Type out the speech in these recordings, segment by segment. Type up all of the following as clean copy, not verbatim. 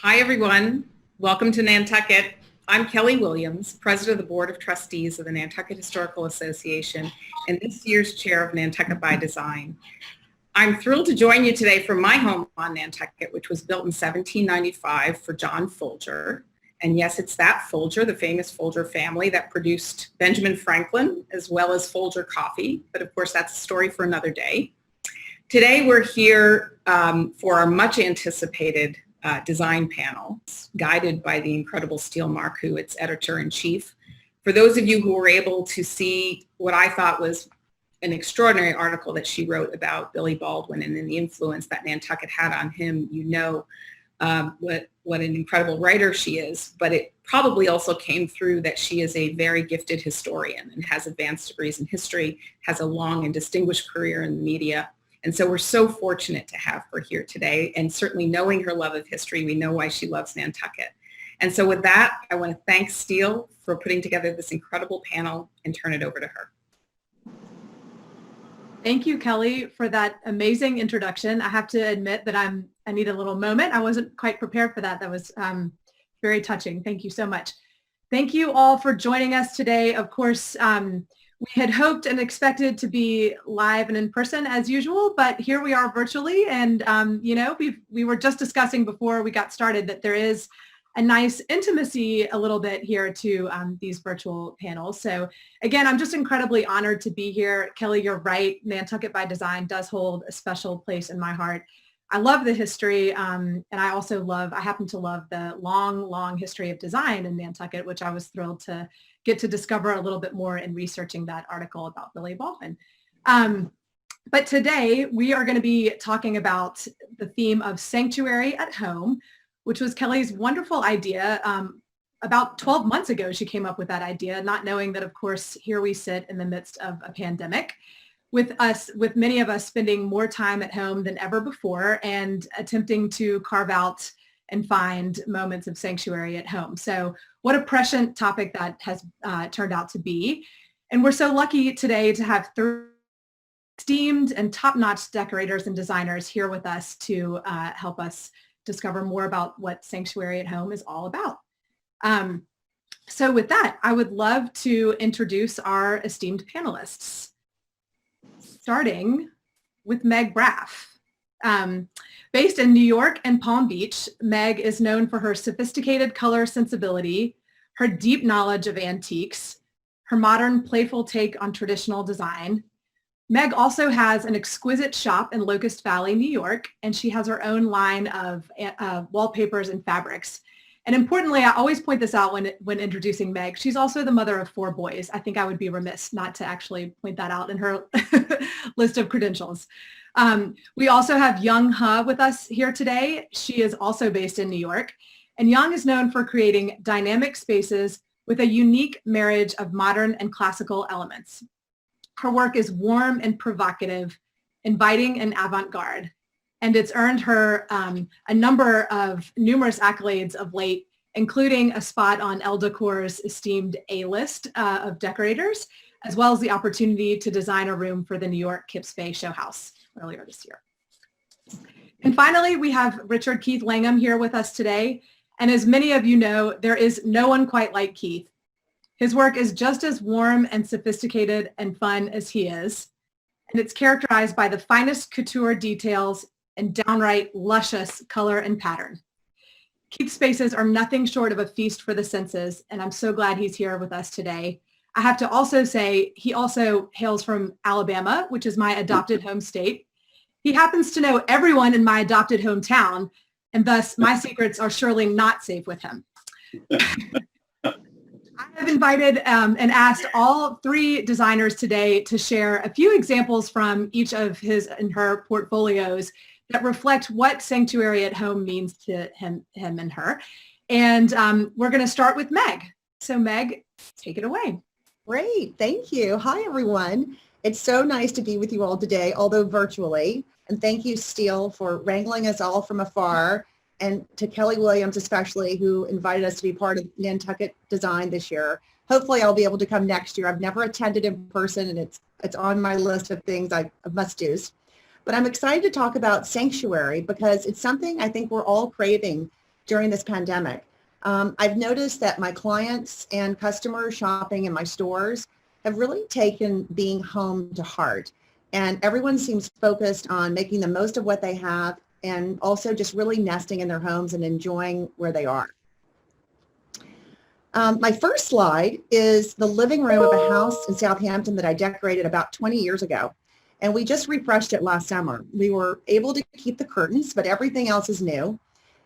Hi, everyone. Welcome to Nantucket. I'm Kelly Williams, President of the Board of Trustees of the Nantucket Historical Association and this year's chair of Nantucket by Design. I'm thrilled to join you today from my home on Nantucket, which was built in 1795 for John Folger. And yes, it's that Folger, the famous Folger family that produced Benjamin Franklin, as well as Folger coffee. But of course, that's a story for another day. Today, we're here for our much anticipated design panel, guided by the incredible Steele Marcoux, its editor-in-chief. For those of you who were able to see what I thought was an extraordinary article that she wrote about Billy Baldwin and the influence that Nantucket had on him, you know what an incredible writer she is, but it probably also came through that she is a very gifted historian and has advanced degrees in history, has a long and distinguished career in the media. And so we're so fortunate to have her here today, and certainly knowing her love of history, we know why she loves Nantucket. And so with that, I want to thank Steele for putting together this incredible panel and turn it over to her. Thank you, Kelly, for that amazing introduction. I have to admit that I need a little moment. I wasn't quite prepared for that. That was very touching. Thank you so much. Thank you all for joining us today. Of course, we had hoped and expected to be live and in person as usual, but here we are virtually. And, you know, we were just discussing before we got started that there is a nice intimacy a little bit here to these virtual panels. So again, I'm just incredibly honored to be here. Kelly, you're right. Nantucket by Design does hold a special place in my heart. I love the history, and I happen to love the long, long history of design in Nantucket, which I was thrilled to get to discover a little bit more in researching that article about Billy Baldwin. But today we are going to be talking about the theme of sanctuary at home, which was Kelly's wonderful idea. About 12 months ago, she came up with that idea, not knowing that, of course, here we sit in the midst of a pandemic, with many of us spending more time at home than ever before and attempting to carve out and find moments of sanctuary at home. So what a prescient topic that has turned out to be. And we're so lucky today to have three esteemed and top-notch decorators and designers here with us to help us discover more about what sanctuary at home is all about. So with that, I would love to introduce our esteemed panelists, starting with Meg Braff. Based in New York and Palm Beach, Meg is known for her sophisticated color sensibility, her deep knowledge of antiques, her modern playful take on traditional design. Meg also has an exquisite shop in Locust Valley, New York, and she has her own line of wallpapers and fabrics. And importantly, I always point this out when introducing Meg, she's also the mother of 4 boys. I think I would be remiss not to actually point that out in her list of credentials. We also have Young Ha with us here today. She is also based in New York, and Young is known for creating dynamic spaces with a unique marriage of modern and classical elements. Her work is warm and provocative, inviting and avant-garde, and it's earned her a number of numerous accolades of late, including a spot on Elle Decor's esteemed A-list of decorators, as well as the opportunity to design a room for the New York Kipp show house earlier this year. And finally, we have Richard Keith Langham here with us today. And as many of you know, there is no one quite like Keith. His work is just as warm and sophisticated and fun as he is. And it's characterized by the finest couture details and downright luscious color and pattern. Keith's spaces are nothing short of a feast for the senses, and I'm so glad he's here with us today. I have to also say, he also hails from Alabama, which is my adopted home state. He happens to know everyone in my adopted hometown, and thus my secrets are surely not safe with him. I have invited and asked all 3 designers today to share a few examples from each of his and her portfolios that reflect what sanctuary at home means to him and her. And we're going to start with Meg. So Meg, take it away. Great, thank you. Hi, everyone. It's so nice to be with you all today, although virtually. And thank you, Steele, for wrangling us all from afar, and to Kelly Williams especially, who invited us to be part of Nantucket Design this year. Hopefully I'll be able to come next year. I've never attended in person, and it's on my list of things I must-dos. But I'm excited to talk about sanctuary because it's something I think we're all craving during this pandemic. I've noticed that my clients and customers shopping in my stores have really taken being home to heart. And everyone seems focused on making the most of what they have and also just really nesting in their homes and enjoying where they are. My first slide is the living room of a house in Southampton that I decorated about 20 years ago. And we just refreshed it last summer. We were able to keep the curtains, but everything else is new.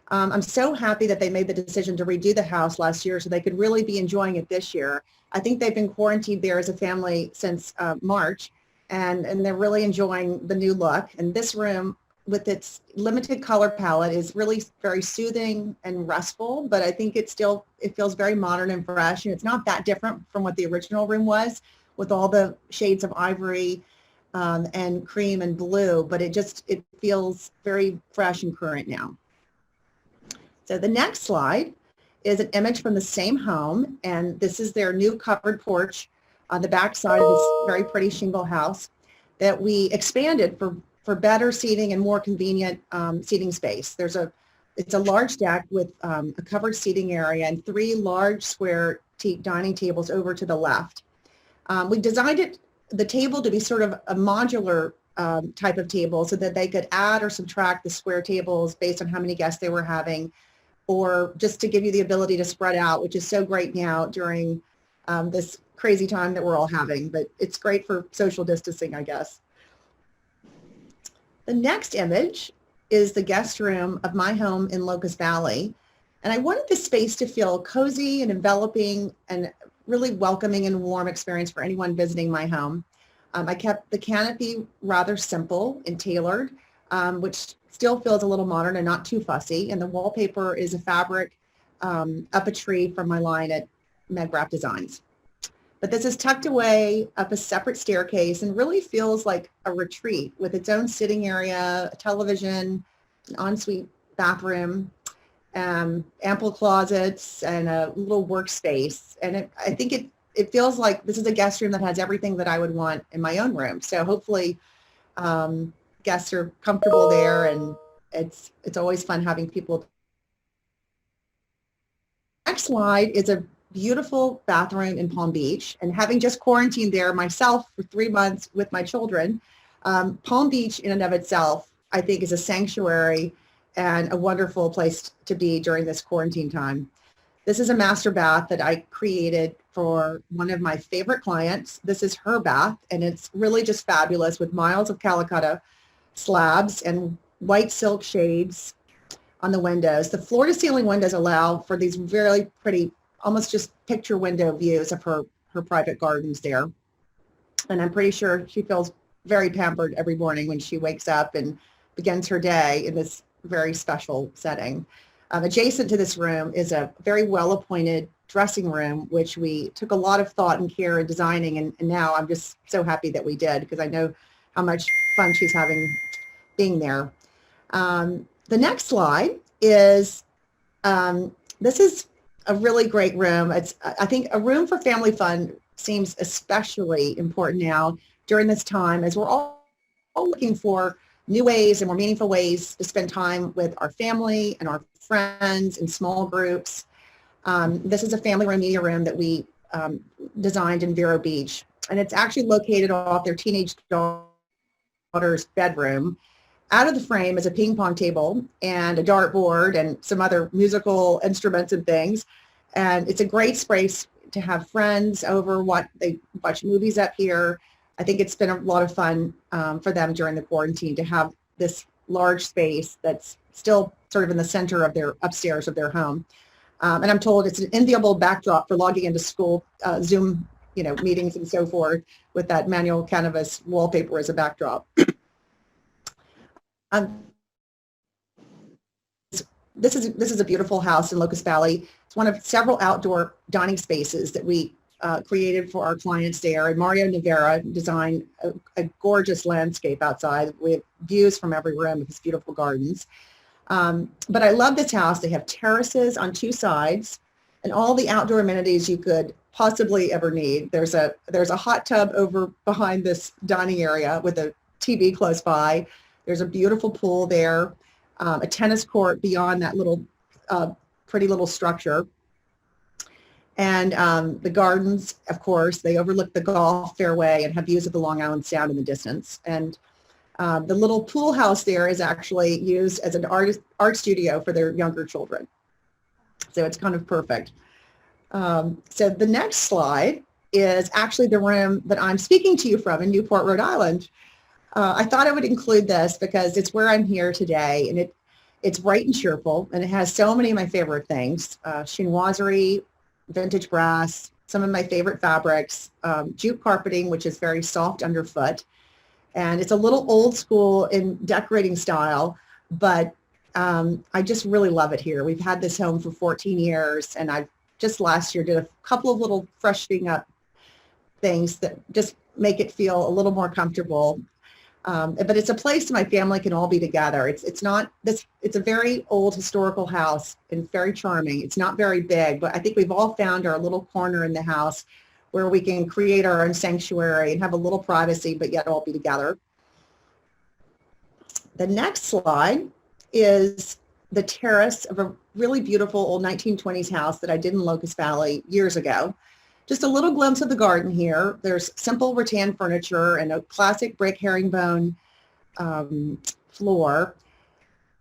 I'm so happy that they made the decision to redo the house last year so they could really be enjoying it this year. I think they've been quarantined there as a family since March, and they're really enjoying the new look. And this room, with its limited color palette, is really very soothing and restful, but I think it feels very modern and fresh, and it's not that different from what the original room was with all the shades of ivory and cream and blue, but it feels very fresh and current now. So the next slide is an image from the same home, and this is their new covered porch on the back side of this very pretty shingle house that we expanded for better seating and more convenient seating space. It's a large deck with a covered seating area and 3 large square dining tables over to the left. We designed the table to be sort of a modular type of table so that they could add or subtract the square tables based on how many guests they were having, or just to give you the ability to spread out, which is so great now during this crazy time that we're all having, but it's great for social distancing, I guess. The next image is the guest room of my home in Locust Valley. And I wanted this space to feel cozy and enveloping and really welcoming and warm experience for anyone visiting my home. I kept the canopy rather simple and tailored, which still feels a little modern and not too fussy. And the wallpaper is a fabric up a tree from my line at Meg Braff Designs. But this is tucked away up a separate staircase and really feels like a retreat with its own sitting area, a television, an ensuite bathroom, ample closets, and a little workspace. And I think it feels like this is a guest room that has everything that I would want in my own room. So hopefully guests are comfortable there, and it's always fun having people. Next slide is a beautiful bathroom in Palm Beach, and having just quarantined there myself for 3 months with my children, Palm Beach in and of itself, I think, is a sanctuary and a wonderful place to be during this quarantine time. This is a master bath that I created for one of my favorite clients. This is her bath, and it's really just fabulous with miles of Calicut slabs and white silk shades on the windows. The floor-to-ceiling windows allow for these really pretty, almost just picture window views of her private gardens there. And I'm pretty sure she feels very pampered every morning when she wakes up and begins her day in this very special setting. Adjacent to this room is a very well-appointed dressing room, which we took a lot of thought and care in designing, and now I'm just so happy that we did, because I know how much fun she's having being there. The next slide is, this is a really great room. I think a room for family fun seems especially important now during this time, as we're all looking for new ways and more meaningful ways to spend time with our family and our friends in small groups. This is a family room, media room that we designed in Vero Beach, and it's actually located off their teenage daughter's bedroom. Out of the frame is a ping pong table and a dartboard and some other musical instruments and things. And it's a great space to have friends over, they watch movies up here. I think it's been a lot of fun for them during the quarantine to have this large space that's still sort of in the center of their upstairs of their home. And I'm told it's an enviable backdrop for logging into school Zoom, meetings and so forth, with that manual canvas wallpaper as a backdrop. This is a beautiful house in Locust Valley. It's one of several outdoor dining spaces that we created for our clients there. And Mario Navera designed a gorgeous landscape outside. We have views from every room of his beautiful gardens. But I love this house. They have terraces on 2 sides and all the outdoor amenities you could possibly ever need. There's a hot tub over behind this dining area with a TV close by. There's a beautiful pool there, a tennis court beyond that little pretty little structure. And the gardens, of course, they overlook the golf fairway and have views of the Long Island Sound in the distance. And the little pool house there is actually used as an art studio for their younger children. So it's kind of perfect. So the next slide is actually the room that I'm speaking to you from in Newport, Rhode Island. I thought I would include this because it's where I'm here today, and it's bright and cheerful, and it has so many of my favorite things: chinoiserie, vintage brass, some of my favorite fabrics, jute carpeting, which is very soft underfoot, and it's a little old school in decorating style, but I just really love it here. We've had this home for 14 years, and I just last year did a couple of little freshening up things that just make it feel a little more comfortable. But it's a place my family can all be together. It's not this. It's a very old historical house and very charming. It's not very big, but I think we've all found our little corner in the house where we can create our own sanctuary and have a little privacy, but yet all be together. The next slide is the terrace of a really beautiful old 1920s house that I did in Locust Valley years ago. Just a little glimpse of the garden here. There's simple rattan furniture and a classic brick herringbone floor.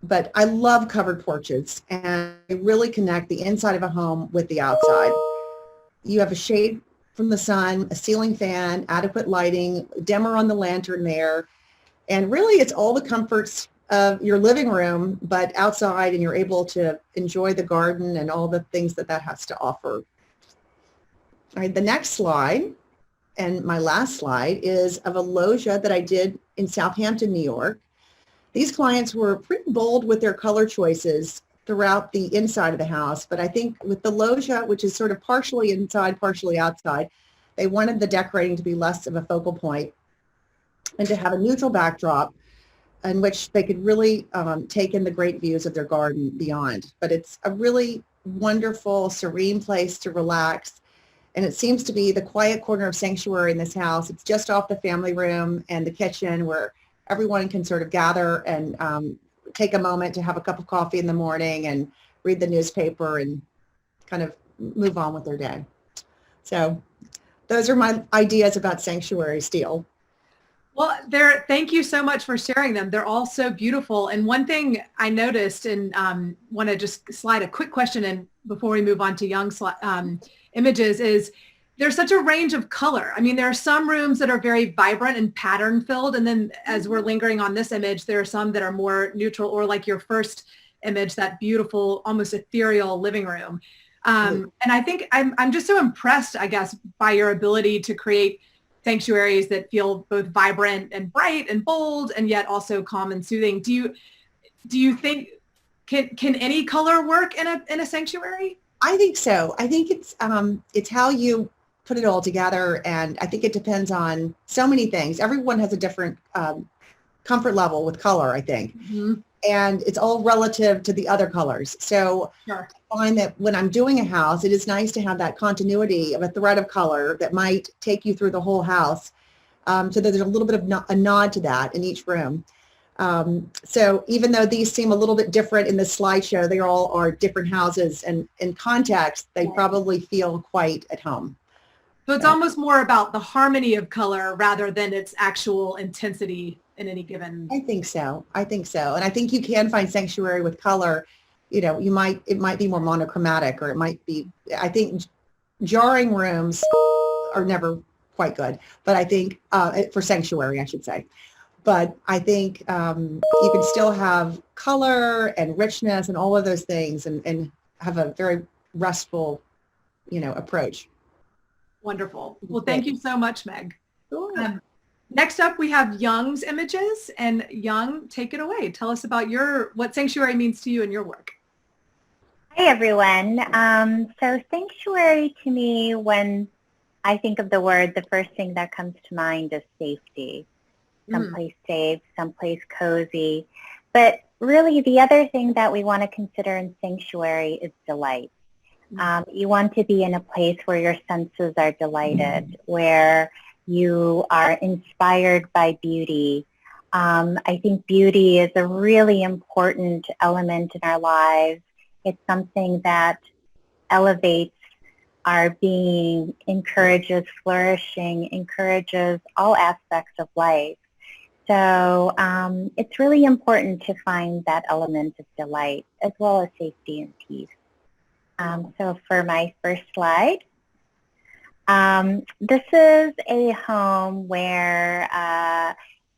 But I love covered porches, and they really connect the inside of a home with the outside. You have a shade from the sun, a ceiling fan, adequate lighting, dimmer on the lantern there. And really it's all the comforts of your living room, but outside, and you're able to enjoy the garden and all the things that has to offer. All right, the next slide, and my last slide, is of a loggia that I did in Southampton, New York. These clients were pretty bold with their color choices throughout the inside of the house, but I think with the loggia, which is sort of partially inside, partially outside, they wanted the decorating to be less of a focal point and to have a neutral backdrop in which they could really take in the great views of their garden beyond. But it's a really wonderful, serene place to relax. And it seems to be the quiet corner of sanctuary in this house. It's just off the family room and the kitchen where everyone can sort of gather and take a moment to have a cup of coffee in the morning and read the newspaper and kind of move on with their day. So those are my ideas about sanctuary, Steele. Well, thank you so much for sharing them. They're all so beautiful. And one thing I noticed, and want to just slide a quick question in before we move on to young images, is there's such a range of color. I mean, there are some rooms that are very vibrant and pattern filled. And then as we're lingering on this image, there are some that are more neutral, or like your first image, that beautiful, almost ethereal living room. And I think I'm just so impressed, I guess, by your ability to create sanctuaries that feel both vibrant and bright and bold, and yet also calm and soothing. Do you think can any color work in a sanctuary? I think so. I think it's how you put it all together, and I think it depends on so many things. Everyone has a different comfort level with color, I think. Mm-hmm. And it's all relative to the other colors. So sure. I find that when I'm doing a house, it is nice to have that continuity of a thread of color that might take you through the whole house, so that there's a little bit of a nod to that in each room. So even though these seem a little bit different in the slideshow, they all are different houses, and in context, they probably feel quite at home. So it's almost more about the harmony of color rather than its actual intensity in any given. I think so. And I think you can find sanctuary with color. You know, it might be more monochromatic, or it might be, I think jarring rooms are never quite good, but I think for sanctuary, I should say. But I think you can still have color and richness and all of those things, and have a very restful, approach. Wonderful. Well, thank you so much, Meg. Sure. Next up, we have Young's images, and Young, take it away. Tell us about what sanctuary means to you in your work. Hi, everyone. So sanctuary to me, when I think of the word, the first thing that comes to mind is safety. Someplace safe, someplace cozy. But really, the other thing that we want to consider in sanctuary is delight. You want to be in a place where your senses are delighted, where you are inspired by beauty. I think beauty is a really important element in our lives, It's something that elevates our being, encourages flourishing, encourages all aspects of life. So it's really important to find that element of delight as well as safety and peace. So for my first slide, this is a home where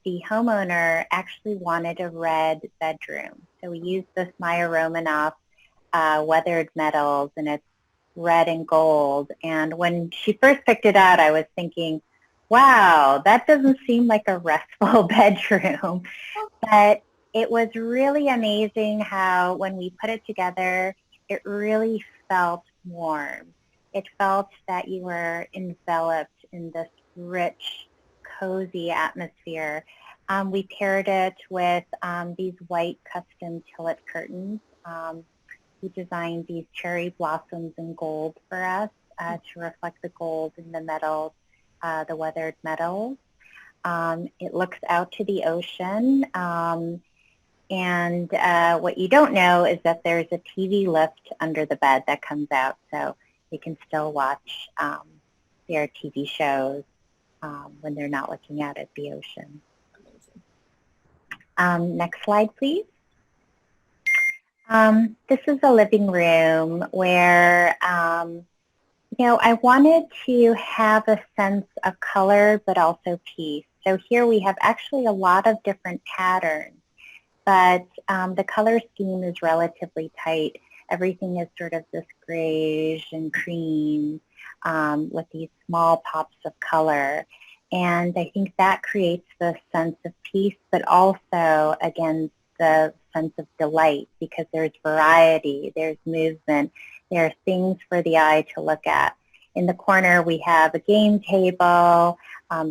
the homeowner actually wanted a red bedroom. So we used this Meyer Romanoff weathered metals, and it's red and gold. And when she first picked it out, I was thinking, wow, that doesn't seem like a restful bedroom. But it was really amazing how when we put it together, it really felt warm. It felt that you were enveloped in this rich, cozy atmosphere. We paired it with these white custom tillet curtains. We designed these cherry blossoms in gold for us to reflect the gold in the metals, the weathered metals. It looks out to the ocean. And what you don't know is that there's a TV lift under the bed that comes out, so you can still watch their TV shows when they're not looking out at the ocean. Next slide, please. This is a living room where, I wanted to have a sense of color, but also peace. So here we have actually a lot of different patterns, but the color scheme is relatively tight. Everything is sort of this grayish and cream with these small pops of color. And I think that creates the sense of peace, but also, again, the sense of delight, because there's variety, there's movement, there are things for the eye to look at. In the corner, we have a game table,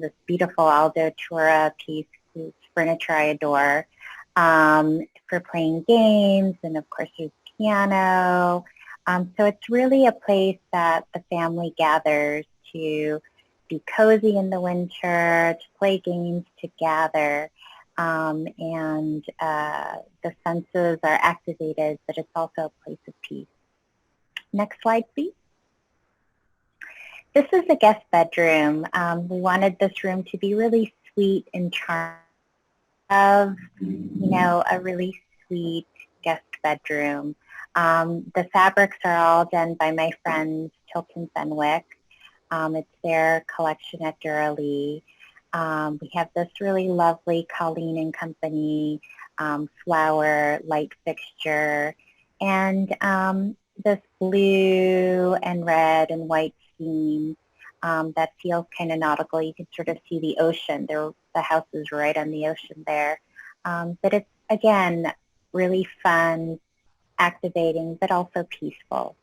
this beautiful Aldo Tura piece, whose furniture I adore, for playing games, and of course there's piano. So it's really a place that the family gathers to be cozy in the winter, to play games, to gather, and the senses are activated, but it's also a place of peace. Next slide, please. This is a guest bedroom. We wanted this room to be really sweet and charming. A really sweet guest bedroom. The fabrics are all done by my friends Tilton Fenwick. It's their collection at Dura-Lee. We have this really lovely Colleen and Company flower light fixture, and this blue and red and white theme that feels kind of nautical. You can sort of see the ocean. The house is right on the ocean there. But it's, again, really fun, activating, but also peaceful.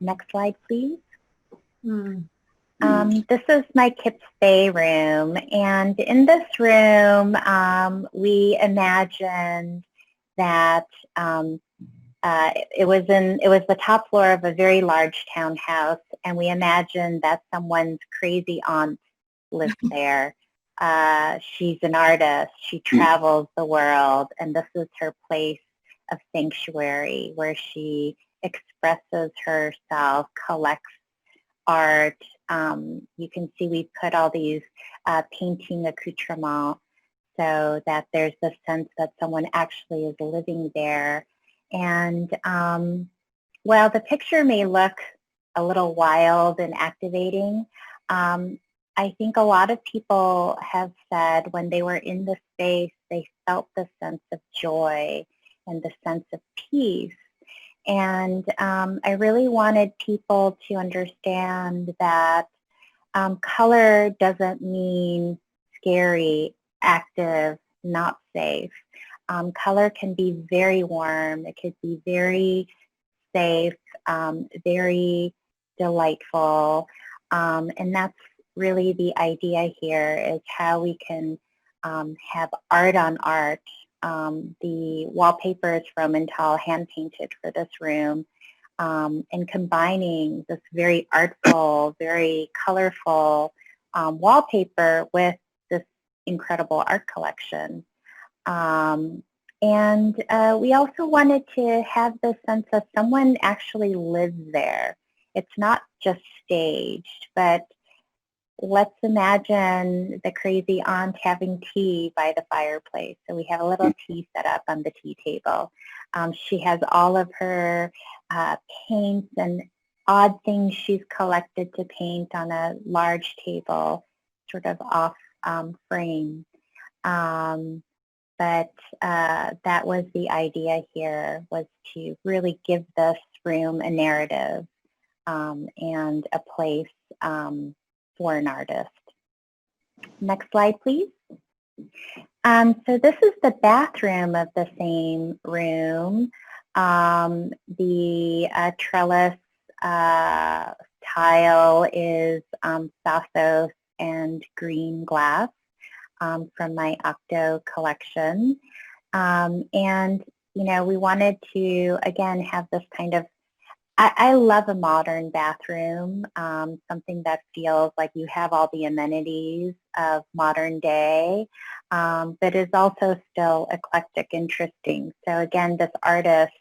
Next slide, please. This is my Kipp Bay room, and in this room, we imagined that it was the top floor of a very large townhouse, and we imagined that someone's crazy aunt lived there. She's an artist. She travels the world, and this is her place of sanctuary where she expresses herself, collects art. You can see we put all these painting accoutrements so that there's the sense that someone actually is living there. And while the picture may look a little wild and activating, I think a lot of people have said when they were in the space, they felt the sense of joy and the sense of peace. And I really wanted people to understand that color doesn't mean scary, active, not safe. Color can be very warm. It could be very safe, very delightful. And that's really the idea here, is how we can have art on art. The wallpaper is from Intal, hand-painted for this room, and combining this very artful, very colorful wallpaper with this incredible art collection. And we also wanted to have the sense that someone actually lives there. It's not just staged, but let's imagine the crazy aunt having tea by the fireplace. So we have a little tea set up on the tea table. She has all of her paints and odd things she's collected to paint on a large table, sort of off frame. But that was the idea here, was to really give this room a narrative and a place for an artist. Next slide, please. So this is the bathroom of the same room. The trellis tile is Thasos and green glass from my Octo collection. And, you know, we wanted to, again, have this kind of, I love a modern bathroom, something that feels like you have all the amenities of modern day, but is also still eclectic, interesting. So again, this artist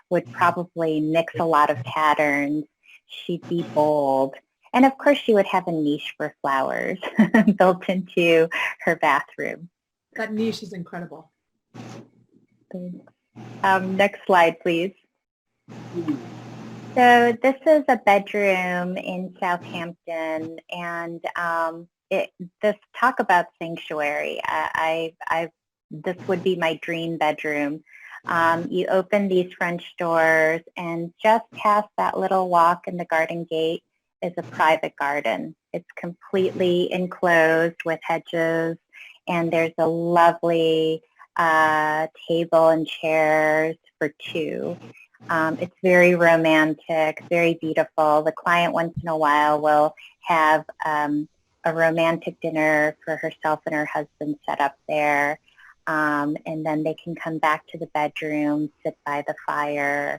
would probably mix a lot of patterns. She'd be bold. And of course, she would have a niche for flowers built into her bathroom. That niche is incredible. Next slide, please. So this is a bedroom in Southampton, and this talk about sanctuary. This would be my dream bedroom. You open these French doors, and just past that little walk in the garden gate is a private garden. It's completely enclosed with hedges, and there's a lovely table and chairs for two. It's very romantic, very beautiful. The client once in a while will have a romantic dinner for herself and her husband set up there. And then they can come back to the bedroom, sit by the fire,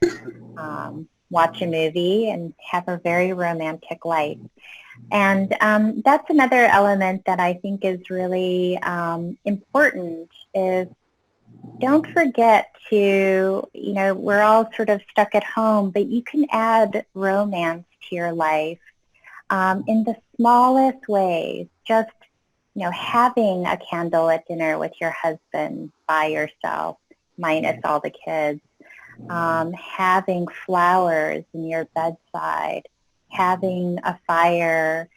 watch a movie, and have a very romantic life. And that's another element that I think is really important, is don't forget to, you know, we're all sort of stuck at home, but you can add romance to your life in the smallest ways. Just, you know, having a candlelit dinner with your husband by yourself, minus all the kids, having flowers in your bedside, having a fire,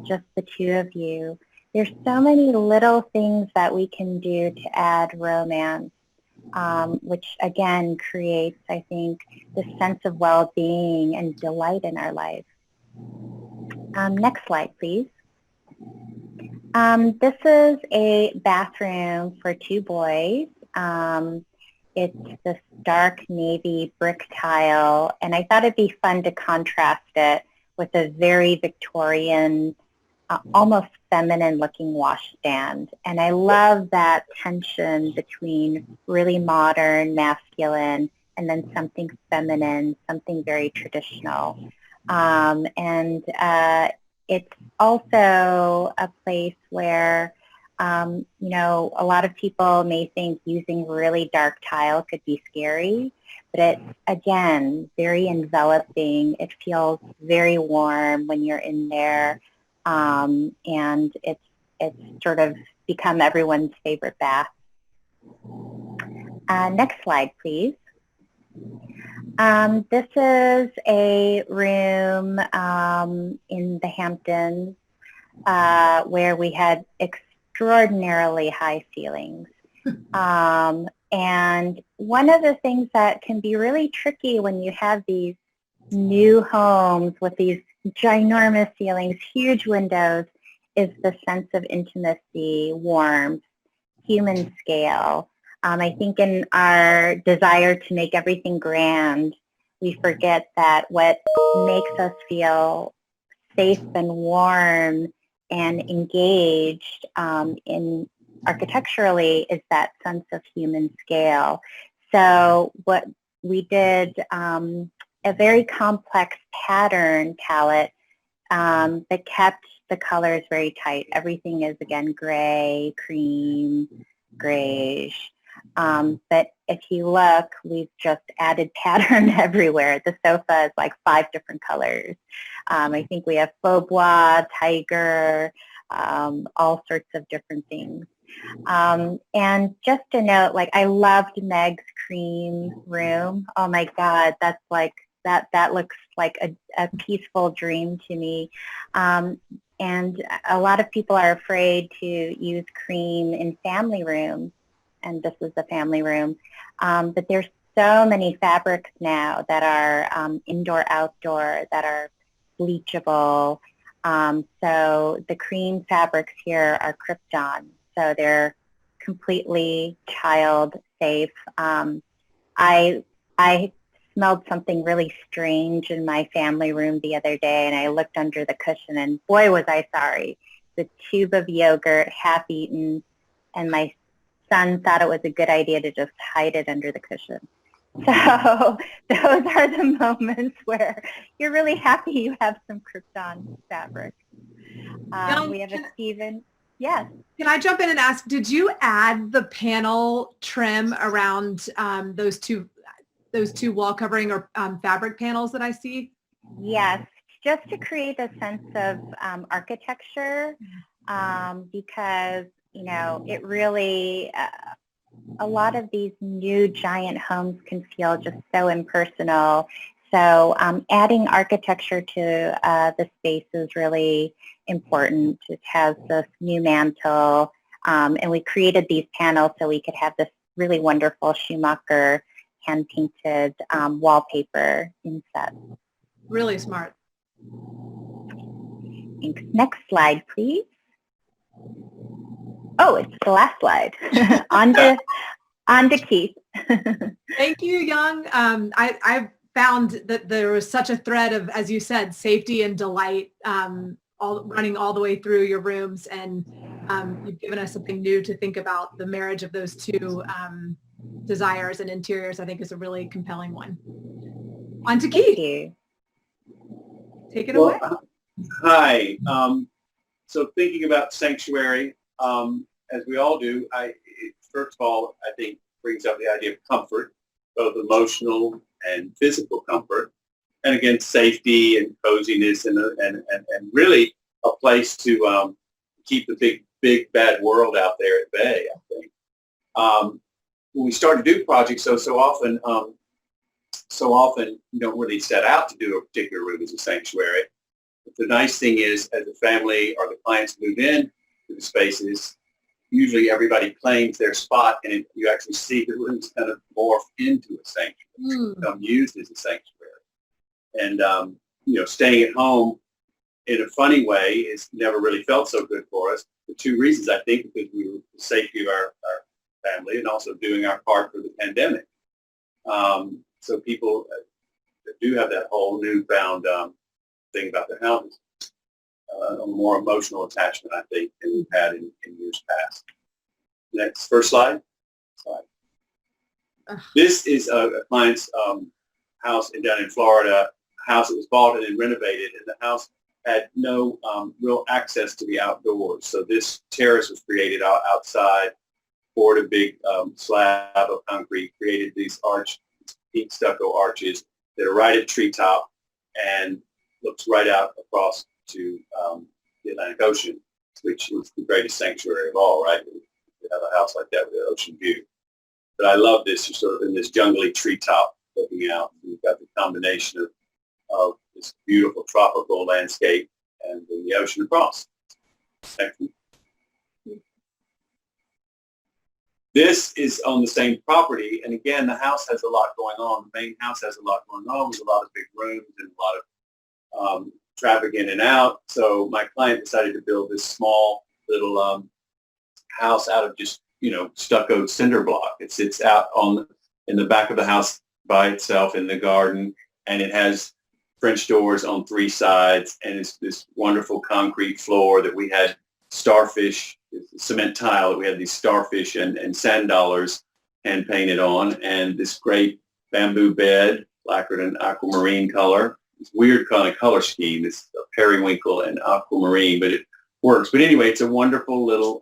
just the two of you. There's so many little things that we can do to add romance, which again creates, I think, this sense of well-being and delight in our life. Next slide, please. This is a bathroom for two boys. It's this dark navy brick tile, and I thought it'd be fun to contrast it with a very Victorian, almost feminine-looking washstand. And I love that tension between really modern, masculine, and then something feminine, something very traditional. It's also a place where, you know, a lot of people may think using really dark tile could be scary, but it's, again, very enveloping. It feels very warm when you're in there, and it's sort of become everyone's favorite bath. Next slide, please. This is a room in the Hamptons where we had extraordinarily high ceilings. And one of the things that can be really tricky when you have these new homes with these ginormous ceilings, huge windows, is the sense of intimacy, warmth, human scale. I think in our desire to make everything grand, we forget that what makes us feel safe and warm and engaged in architecturally is that sense of human scale. So what we did, a very complex pattern palette that kept the colors very tight. Everything is, again, gray, cream, grayish. But if you look, we've just added pattern everywhere. The sofa is like 5 different colors. I think we have faux bois, tiger, all sorts of different things. And just a note, like I loved Meg's cream room. Oh my God, that's like, that looks like a peaceful dream to me. And a lot of people are afraid to use cream in family rooms, and this is the family room. But there's so many fabrics now that are indoor-outdoor, that are bleachable. So the cream fabrics here are Krypton, so they're completely child safe. I smelled something really strange in my family room the other day, and I looked under the cushion, and boy, was I sorry. The tube of yogurt, half eaten, and my son thought it was a good idea to just hide it under the cushion. So those are the moments where you're really happy you have some Krypton fabric. We have a Stephen. Yes. Can I jump in and ask, did you add the panel trim around those two wall covering or fabric panels that I see? Yes, just to create a sense of architecture, because, you know, it really, a lot of these new giant homes can feel just so impersonal. So adding architecture to the space is really important. It has this new mantle, and we created these panels so we could have this really wonderful Schumacher hand-painted wallpaper inset. Really smart. Thanks. Next slide, please. Oh, it's the last slide. on to Keith. Thank you, Young. I found that there was such a thread of, as you said, safety and delight running all the way through your rooms, and you've given us something new to think about. The marriage of those two desires and interiors, I think, is a really compelling one. On to Keith. Thank you. Take it away. Hi. So thinking about sanctuary, as we all do, first of all, I think brings up the idea of comfort, both emotional and physical comfort, and again, safety and coziness, and really a place to keep the big bad world out there at bay, I think. When we start to do projects, so often you don't really set out to do a particular room as a sanctuary. But the nice thing is, as the family or the clients move in to the spaces, usually everybody claims their spot, and you actually see the rooms kind of morph into a sanctuary, become used as a sanctuary. And staying at home in a funny way is never really felt so good for us. For 2 reasons, I think, because we were the safety of our family and also doing our part for the pandemic. So people do have that whole newfound thing about their houses, a more emotional attachment, I think, than we've had in years past. Next, first slide. This is a client's house down in Florida, a house that was bought and then renovated, and the house had no real access to the outdoors. So this terrace was created outside, poured a big slab of concrete, created these pink stucco arches that are right at treetop and looks right out across to the Atlantic Ocean, which is the greatest sanctuary of all, right? You have a house like that with an ocean view. But I love this. You're sort of in this jungly treetop looking out. You've got the combination of this beautiful tropical landscape and the ocean across. Next. This is on the same property, and again, the house has a lot going on. The main house has a lot going on with a lot of big rooms and a lot of traffic in and out. So my client decided to build this small little house out of just stuccoed cinder block. It sits out in the back of the house by itself in the garden, and it has French doors on 3 sides, and it's this wonderful concrete floor that we had starfish, cement tile that we had these starfish and sand dollars hand painted on, and this great bamboo bed lacquered in aquamarine color. This weird kind of color scheme. It's periwinkle and aquamarine, but it works. But anyway, it's a wonderful little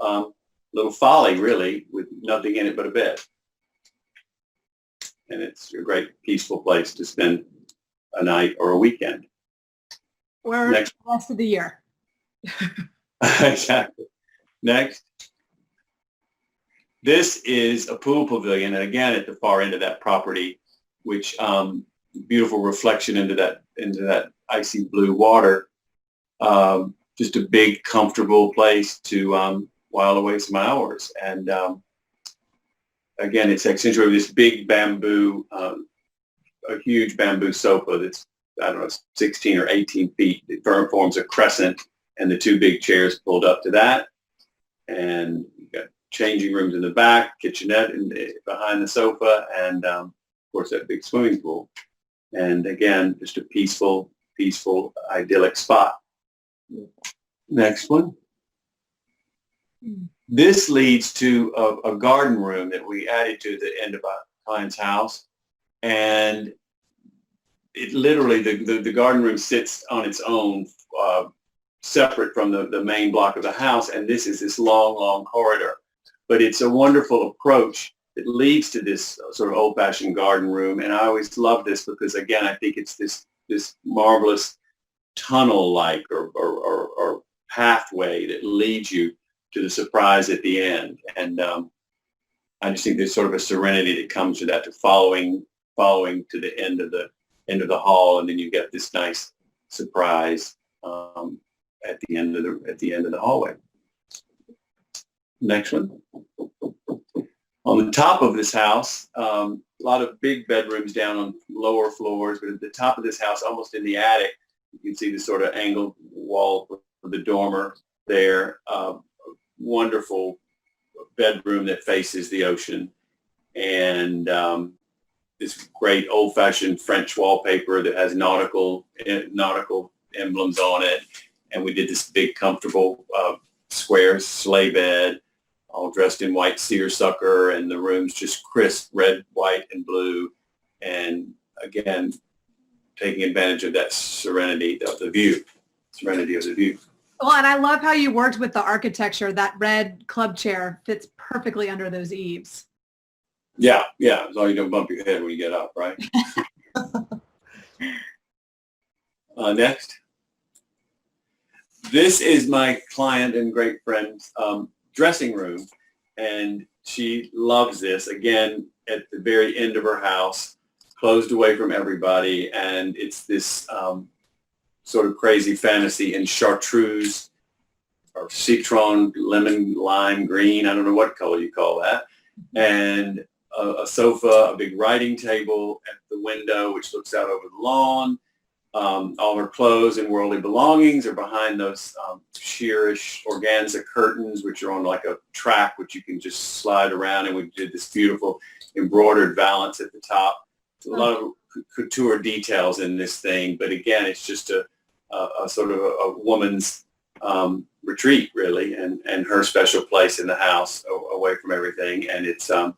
folly, really, with nothing in it but a bed. and it's a great peaceful place to spend a night or a weekend. Or Next. the rest of the year. Exactly. Next. This is a pool pavilion, and again at the far end of that property, which beautiful reflection into that icy blue water. Just a big, comfortable place to while away some hours. And again, it's accentuated with this big bamboo, a huge bamboo sofa that's, I don't know, 16 or 18 feet. It forms a crescent, and the two big chairs pulled up to that. And you've got changing rooms in the back, kitchenette behind the sofa, and of course that big swimming pool. And again, just a peaceful, idyllic spot. Next one. This leads to a garden room that we added to the end of our client's house. And it literally, the garden room sits on its own, separate from the main block of the house. And this is this long, long corridor. But it's a wonderful approach that leads to this sort of old-fashioned garden room. And I always love this because, again, I think it's this marvelous tunnel-like or pathway that leads you to the surprise at the end. And I just think there's sort of a serenity that comes to that, to following to the end of the hall, and then you get this nice surprise at the end of the hallway. Next one. On the top of this house, a lot of big bedrooms down on lower floors, but at the top of this house, almost in the attic, you can see the sort of angled wall of the dormer there. Wonderful bedroom that faces the ocean, and this great old-fashioned French wallpaper that has nautical emblems on it. And we did this big, comfortable square sleigh bed, all dressed in white seersucker, and the room's just crisp red, white, and blue. And again, taking advantage of that serenity of the view. Well, and I love how you worked with the architecture. That red club chair fits perfectly under those eaves. Yeah. As long as you don't bump your head when you get up, right? Next. This is my client and great friend's dressing room, and she loves this. Again, at the very end of her house, closed away from everybody, and it's this sort of crazy fantasy in chartreuse or citron, lemon, lime, green. I don't know what color you call that. And a sofa, a big writing table at the window, which looks out over the lawn. All her clothes and worldly belongings are behind those sheerish organza curtains, which are on like a track, which you can just slide around. And we did this beautiful embroidered valance at the top. A lot of couture details in this thing, but again, it's just a sort of a woman's retreat, really, and her special place in the house, away from everything. And it's a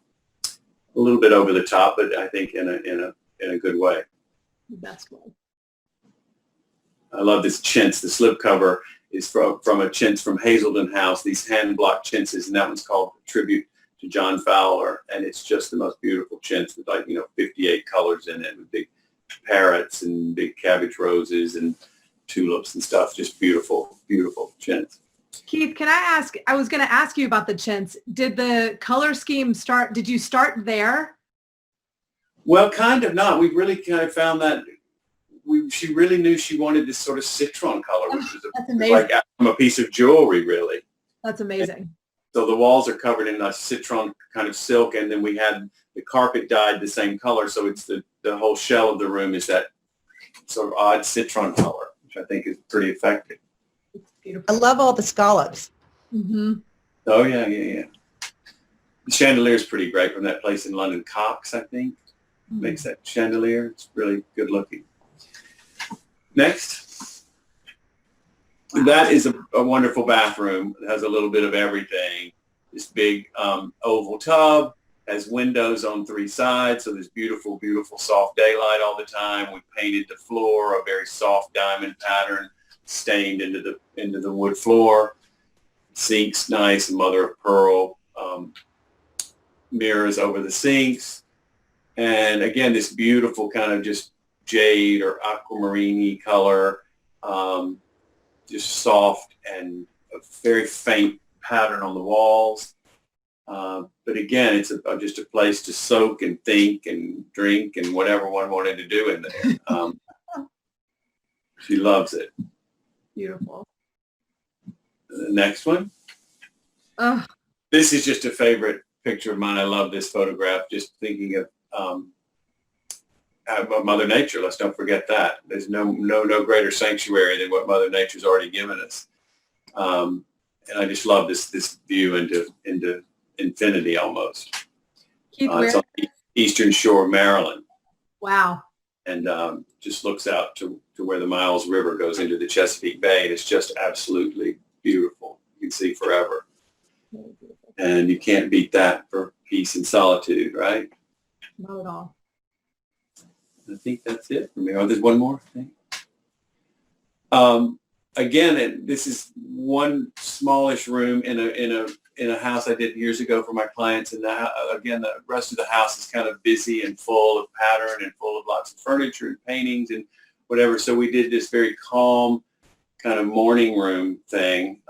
little bit over the top, but I think in a good way. That's cool. I love this chintz. The slipcover is from a chintz from Hazelden House, these hand-block chintzes, and that one's called Tribute to John Fowler, and it's just the most beautiful chintz with 58 colors in it, with big parrots and big cabbage roses and tulips and stuff. Just beautiful, beautiful chintz. Keith, can I ask, I was going to ask you about the chintz. Did the color scheme did you start there? Well, kind of not. We really kind of found that she really knew she wanted this sort of citron color, which was like from a piece of jewelry, really. That's amazing. So the walls are covered in a citron kind of silk, and then we had the carpet dyed the same color, so it's the whole shell of the room is that sort of odd citron color, which I think is pretty effective. It's beautiful. I love all the scallops. Mm-hmm. Oh, yeah. The chandelier is pretty great from that place in London, Cox, I think, makes that chandelier. It's really good looking. Next. That is a wonderful bathroom. It has a little bit of everything. This big oval tub has windows on three sides, so there's beautiful, beautiful soft daylight all the time. We painted the floor a very soft diamond pattern, stained into the wood floor. Sinks nice, mother of pearl. Mirrors over the sinks. And again, this beautiful kind of just jade or aquamarine color, just soft and a very faint pattern on the walls. But again, it's just a place to soak and think and drink and whatever one wanted to do in there. She loves it. Beautiful. The next one. Oh, This is just a favorite picture of mine. I love this photograph. Just thinking of Mother Nature. Let's don't forget that. There's no greater sanctuary than what Mother Nature's already given us. And I just love this view into infinity almost. Keith, It's on the eastern shore of Maryland, wow. and just looks out to where the Miles River goes into the Chesapeake Bay. And it's just absolutely beautiful. You can see forever. And you can't beat that for peace and solitude, right? Not at all. I think that's it for me. Oh, there's one more thing. Again, this is one smallish room in a house I did years ago for my clients, and again, the rest of the house is kind of busy and full of pattern and full of lots of furniture and paintings and whatever. So we did this very calm kind of morning room thing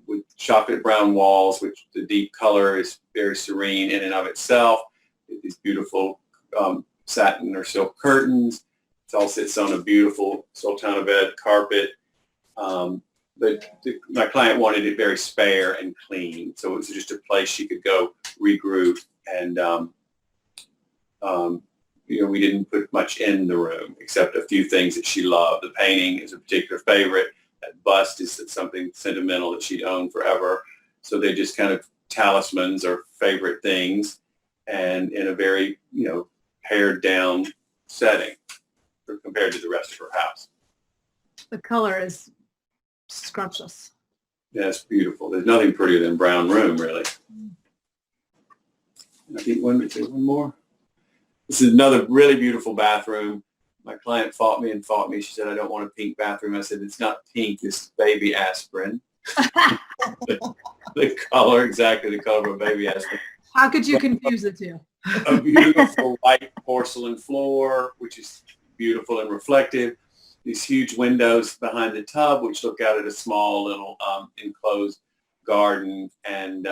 with chocolate brown walls, which the deep color is very serene in and of itself. These beautiful satin or silk curtains. It all sits on a beautiful sultana bed carpet. But my client wanted it very spare and clean, so it was just a place she could go regroup. And we didn't put much in the room except a few things that she loved. The painting is a particular favorite. That bust is something sentimental that she'd owned forever. So they're just kind of talismans or favorite things, and in a very pared down setting compared to the rest of her house. The color is scrumptious. Yeah, it's beautiful. There's nothing prettier than brown room, really. I think one more. This is another really beautiful bathroom. My client fought me. She said, I don't want a pink bathroom. I said, it's not pink, it's baby aspirin. The color, exactly the color of a baby aspirin. How could you confuse the two? A beautiful white porcelain floor, which is beautiful and reflective. These huge windows behind the tub, which look out at a small little enclosed garden, and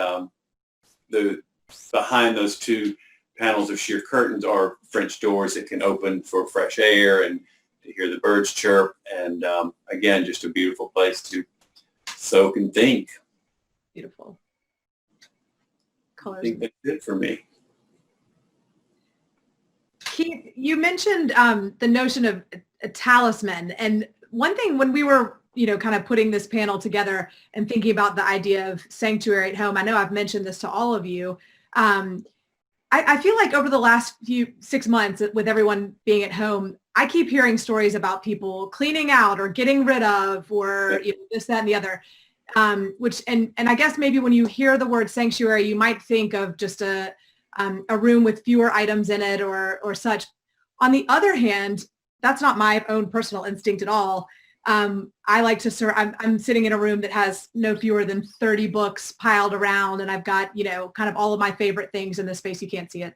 behind those two panels of sheer curtains are French doors that can open for fresh air and to hear the birds chirp. And again, just a beautiful place to soak and think. Beautiful. I Colors. think that's it for me. Keith, you mentioned the notion of a talisman, and one thing when we were, kind of putting this panel together and thinking about the idea of sanctuary at home, I know I've mentioned this to all of you. I feel like over the last 6 months, with everyone being at home, I keep hearing stories about people cleaning out or getting rid of, or this, that, and the other. Which I guess maybe when you hear the word sanctuary, you might think of just a room with fewer items in it or such. On the other hand, that's not my own personal instinct at all. I like to I'm sitting in a room that has no fewer than 30 books piled around, and I've got, kind of all of my favorite things in this space. You can't see it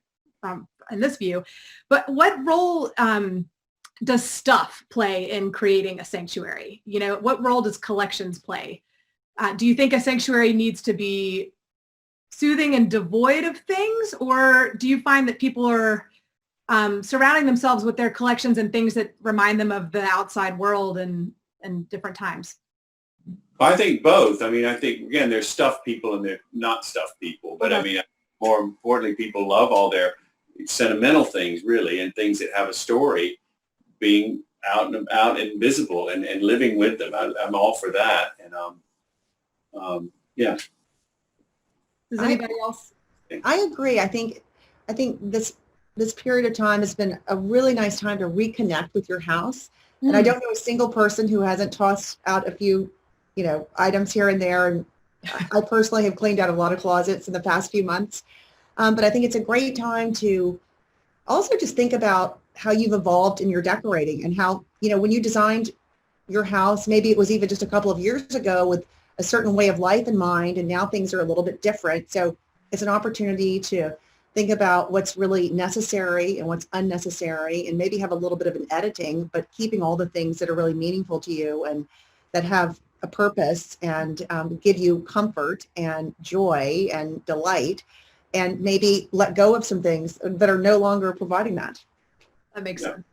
in this view. But what role does stuff play in creating a sanctuary? What role does collections play? Do you think a sanctuary needs to be soothing and devoid of things, or do you find that people are surrounding themselves with their collections and things that remind them of the outside world and different times? I think both. I think, again, there's stuff people and there's not stuff people. But more importantly, people love all their sentimental things, really, and things that have a story, being out and about and visible and living with them. I'm all for that. And yeah. Does anybody else? I agree. I think this period of time has been a really nice time to reconnect with your house. And I don't know a single person who hasn't tossed out a few, items here and there. And I personally have cleaned out a lot of closets in the past few months. But I think it's a great time to also just think about how you've evolved in your decorating and how, when you designed your house, maybe it was even just a couple of years ago with a certain way of life in mind, and now things are a little bit different. So it's an opportunity to think about what's really necessary and what's unnecessary, and maybe have a little bit of an editing, but keeping all the things that are really meaningful to you and that have a purpose and give you comfort and joy and delight, and maybe let go of some things that are no longer providing that. That makes sense.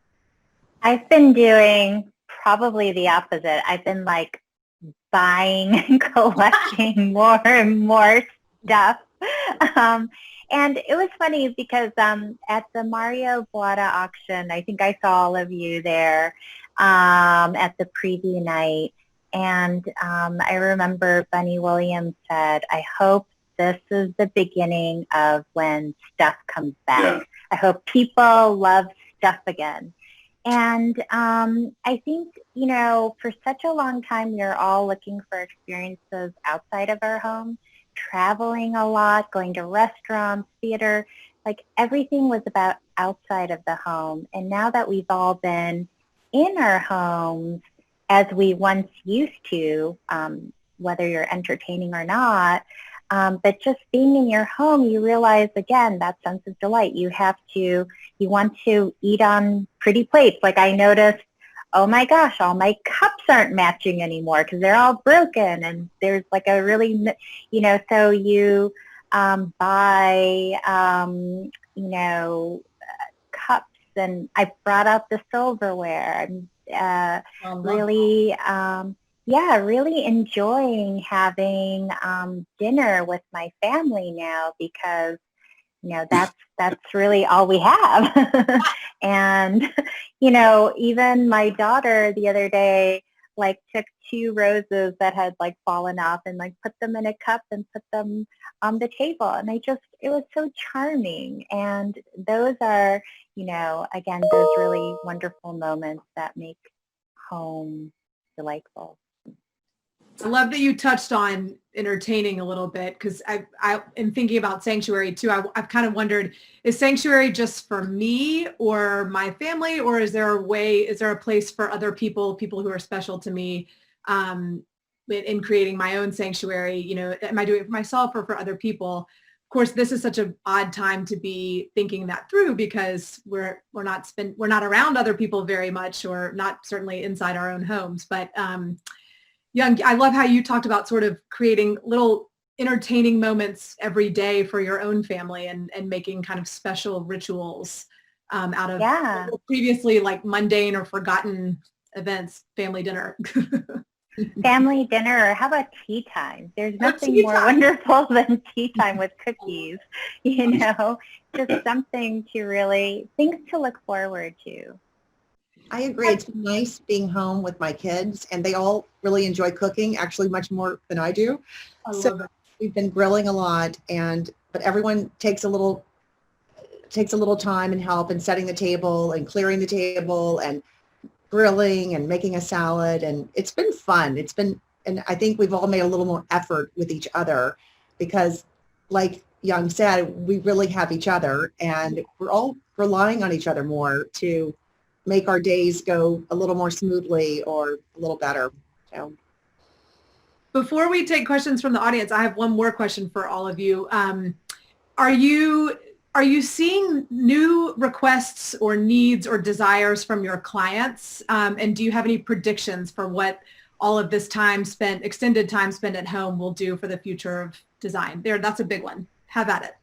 I've been doing probably the opposite. I've been like buying and collecting more and more stuff. And it was funny because at the Mario Boada auction, I think I saw all of you there at the preview night. And I remember Bunny Williams said, I hope this is the beginning of when stuff comes back. Yeah. I hope people love stuff again. And I think, you know, for such a long time, we are all looking for experiences outside of our home, traveling a lot, going to restaurants, theater, like everything was about outside of the home. And now that we've all been in our homes as we once used to, whether you're entertaining or not, but just being in your home, you realize, again, that sense of delight. You want to eat on pretty plates. Like I noticed, oh my gosh, all my cups aren't matching anymore because they're all broken. And there's like a really, you know, so you buy, you know, cups. And I brought out the silverware. And really, yeah, really enjoying having dinner with my family now because, you know, that's really all we have. And, you know, even my daughter the other day, like took 2 roses that had like fallen off and like put them in a cup and put them on the table. And it was so charming. And those are, you know, again, those really wonderful moments that make home delightful. I love that you touched on entertaining a little bit because I am thinking about sanctuary too. I've kind of wondered, is sanctuary just for me or my family, or is there a place for other people who are special to me in creating my own sanctuary? You know, am I doing it for myself or for other people? Of course, this is such an odd time to be thinking that through because we're not around other people very much, or not certainly inside our own homes, but Young, I love how you talked about sort of creating little entertaining moments every day for your own family and making kind of special rituals out of previously like mundane or forgotten events, family dinner. Family dinner, or how about tea time? There's nothing more wonderful than tea time with cookies, you know, just something to really, things to look forward to. I agree. It's nice being home with my kids, and they all really enjoy cooking, actually much more than I do. So we've been grilling a lot, but everyone takes a little time and help in setting the table and clearing the table and grilling and making a salad, and it's been fun. And I think we've all made a little more effort with each other because, like Young said, we really have each other, and we're all relying on each other more to make our days go a little more smoothly or a little better. So. Before we take questions from the audience, I have one more question for all of you. Are you seeing new requests or needs or desires from your clients? And do you have any predictions for what all of this extended time spent at home will do for the future of design? That's a big one. Have at it.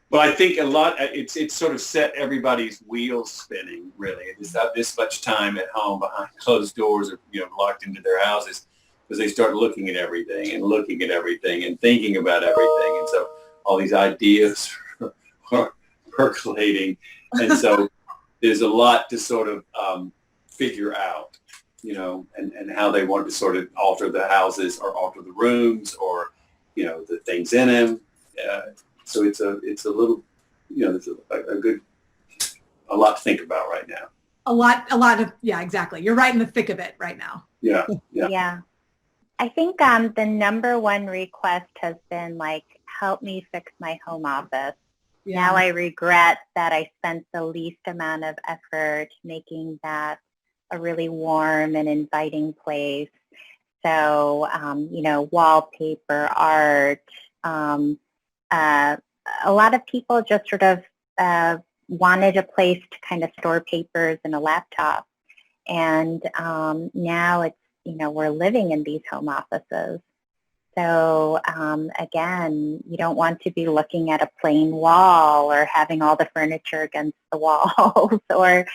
Well, I think it's sort of set everybody's wheels spinning, really. It's not this much time at home behind closed doors or, you know, locked into their houses, because they start looking at everything and thinking about everything. And so all these ideas are percolating. And so there's a lot to sort of figure out, you know, and how they want to sort of alter the houses or alter the rooms or, you know, the things in them. So it's a little, you know, there's a lot to think about right now. A lot of, yeah, exactly. You're right in the thick of it right now. Yeah. I think the number one request has been like, help me fix my home office. Yeah. Now I regret that I spent the least amount of effort making that a really warm and inviting place. So, you know, wallpaper, art, a lot of people just sort of wanted a place to kind of store papers and a laptop. And now it's, we're living in these home offices. So again, you don't want to be looking at a plain wall or having all the furniture against the walls or,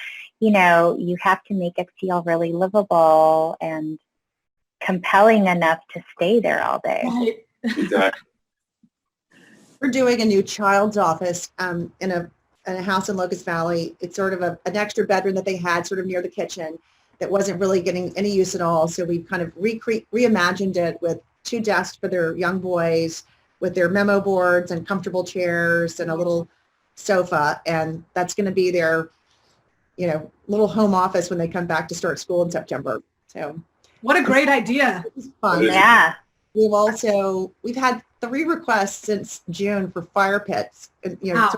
you have to make it feel really livable and compelling enough to stay there all day. Right. Exactly. We're doing a new child's office in a house in Locust Valley. It's sort of an extra bedroom that they had sort of near the kitchen that wasn't really getting any use at all. So we've kind of reimagined it with 2 desks for their young boys with their memo boards and comfortable chairs and a little sofa. And that's going to be their, little home office when they come back to start school in September. So What a great idea. it's fun. Yeah. We've had 3 requests since June for fire pits. And, Wow.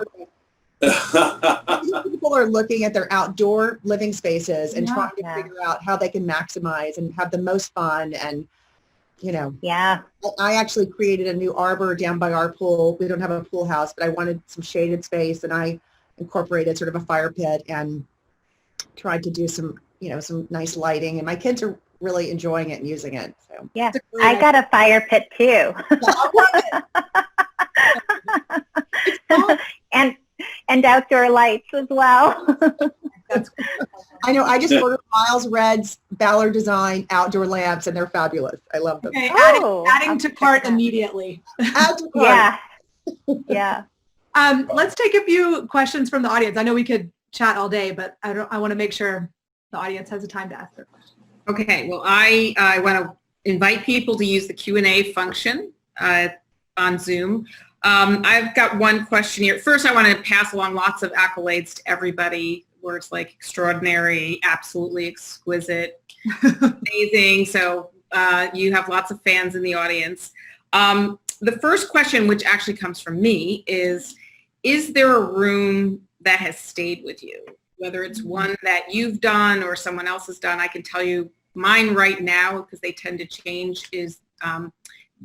people are looking at their outdoor living spaces and trying to Yeah. figure out how they can maximize and have the most fun. And, Yeah. I actually created a new arbor down by our pool. We don't have a pool house, but I wanted some shaded space, and I incorporated sort of a fire pit and tried to do some nice lighting. And my kids are really enjoying it and using it. So Yeah. That's a great I got a fire pit too. and outdoor lights as well. That's great. I know I just ordered Miles Red's Ballard Design outdoor lamps, and they're fabulous. I love them. Okay, Oh, adding to cart immediately. Add to cart. Yeah. Yeah. Let's take a few questions from the audience. I know we could chat all day, but I want to make sure the audience has the time to ask their questions. Okay, well, I want to invite people to use the Q&A function on Zoom. I've got one question here. First, I want to pass along lots of accolades to everybody. Words like extraordinary, absolutely exquisite, amazing. So you have lots of fans in the audience. The first question, which actually comes from me, is there a room that has stayed with you? Whether it's one that you've done or someone else has done, I can tell you mine right now, because they tend to change, is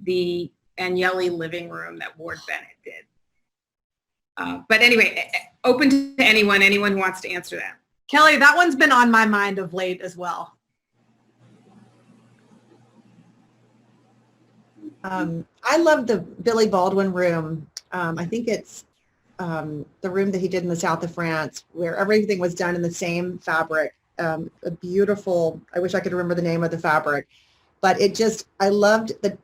the Agnelli living room that Ward Bennett did. But anyway, open to anyone who wants to answer that. Kelly, that one's been on my mind of late as well. I love the Billy Baldwin room. I think it's the room that he did in the south of France, where everything was done in the same fabric. A beautiful, I wish I could remember the name of the fabric, but I loved that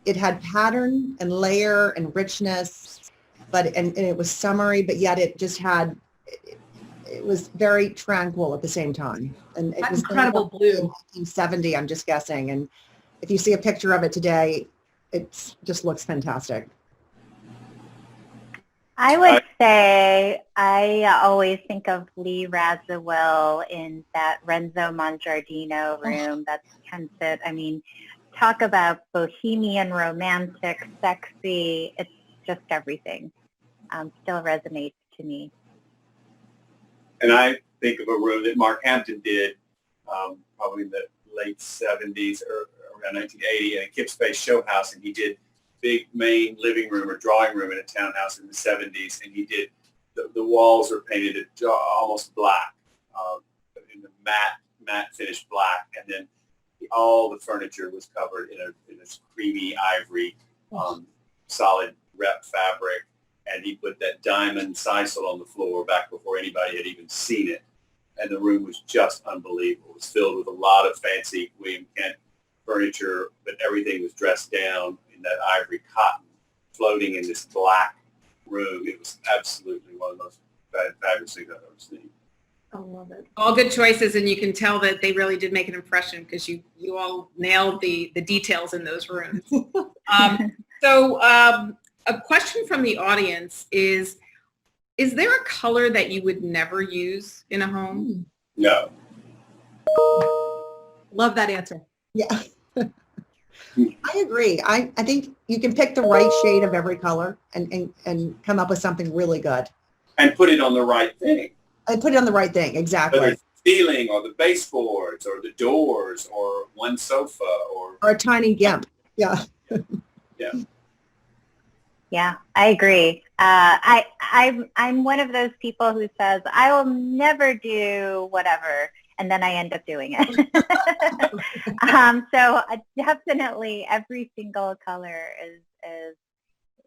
it had pattern and layer and richness, and it was summery, but yet it just had, it was very tranquil at the same time. And it That was incredible blue. in 1970, I'm just guessing. And if you see a picture of it today, it just looks fantastic. I would say I always think of Lee Radziwill in that Renzo Mongiardino room. That's Kensett. I mean, talk about bohemian, romantic, sexy. It's just everything. Still resonates to me. And I think of a room that Mark Hampton did probably in the late 70s or around 1980 in a Kipp Space show house, and he did big main living room or drawing room in a townhouse in the 70s, and he did, the walls were painted almost black, in the matte finished black, and then all the furniture was covered in a creamy ivory solid rep fabric, and he put that diamond sisal on the floor back before anybody had even seen it, and the room was just unbelievable. It was filled with a lot of fancy William Kent furniture, but everything was dressed down in that ivory cotton, floating in this black room. It was absolutely one of the most fabulous things I've ever seen. I love it. All good choices, and you can tell that they really did make an impression because you all nailed the details in those rooms. So a question from the audience is there a color that you would never use in a home? No. Love that answer. Yeah. I agree. I think you can pick the right shade of every color and come up with something really good. And put it on the right thing. And put it on the right thing, exactly. Whether it's the ceiling or the baseboards or the doors or one sofa or Or a tiny gimp. Yeah. Yeah. Yeah, I agree. I'm one of those people who says, I will never do whatever, and then I end up doing it. So definitely every single color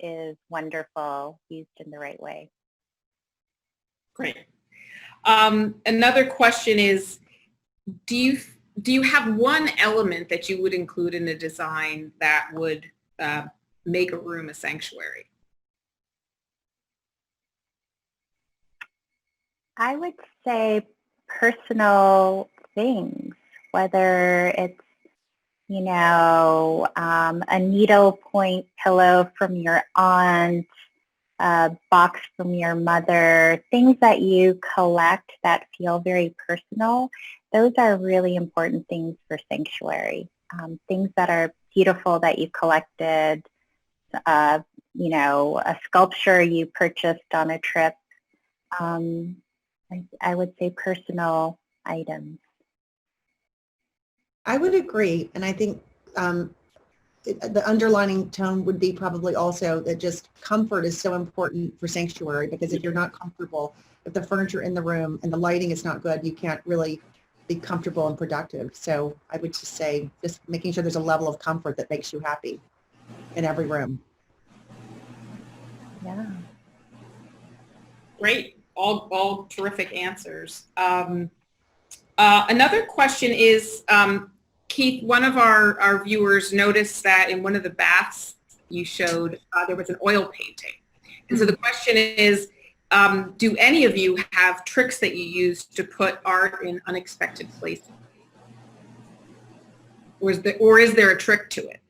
is wonderful used in the right way. Great. Another question is, do you have one element that you would include in a design that would make a room a sanctuary? I would say personal things, whether it's, a needlepoint pillow from your aunt, a box from your mother, things that you collect that feel very personal. Those are really important things for sanctuary. Things that are beautiful that you collected, a sculpture you purchased on a trip. I would say personal items. I would agree. And I think the underlining tone would be probably also that just comfort is so important for sanctuary, because if you're not comfortable, if the furniture in the room and the lighting is not good, you can't really be comfortable and productive. So I would just say just making sure there's a level of comfort that makes you happy in every room. Yeah. Great. All terrific answers. Another question is, Keith, one of our viewers noticed that in one of the baths you showed, there was an oil painting. And so the question is, do any of you have tricks that you use to put art in unexpected places? Or is there a trick to it?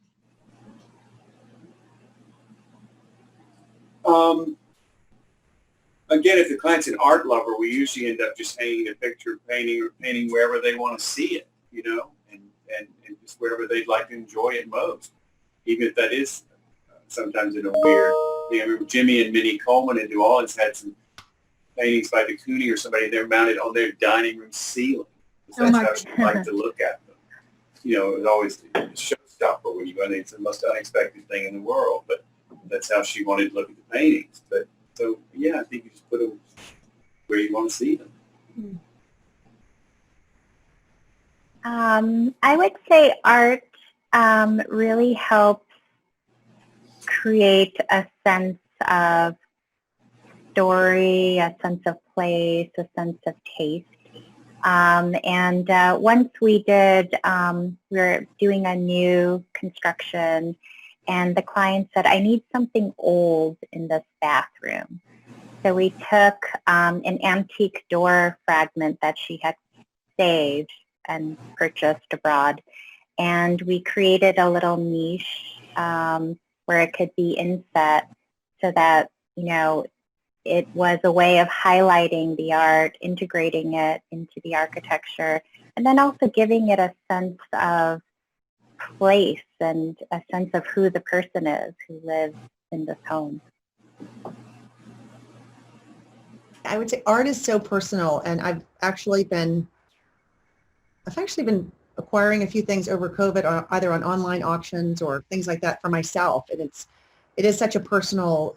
Again, if the client's an art lover, we usually end up just hanging a picture, painting wherever they want to see it, and just wherever they'd like to enjoy it most, even if that is sometimes in a weird thing. I remember Jimmy and Minnie Coleman in New Orleans had some paintings by de Kooning or somebody, and they're mounted on their dining room ceiling. That's how she liked to look at them. It was always a showstopper when you go in. It's the most unexpected thing in the world, but that's how she wanted to look at the paintings. But so, yeah, I think you just put them where you want to see them. I would say art really helps create a sense of story, a sense of place, a sense of taste. And once we were doing a new construction, and the client said, I need something old in this bathroom. So we took an antique door fragment that she had saved and purchased abroad, and we created a little niche where it could be inset, so that, it was a way of highlighting the art, integrating it into the architecture, and then also giving it a sense of place and a sense of who the person is who lives in this home. I would say art is so personal, and I've actually been acquiring a few things over COVID, either on online auctions or things like that for myself. And it is such a personal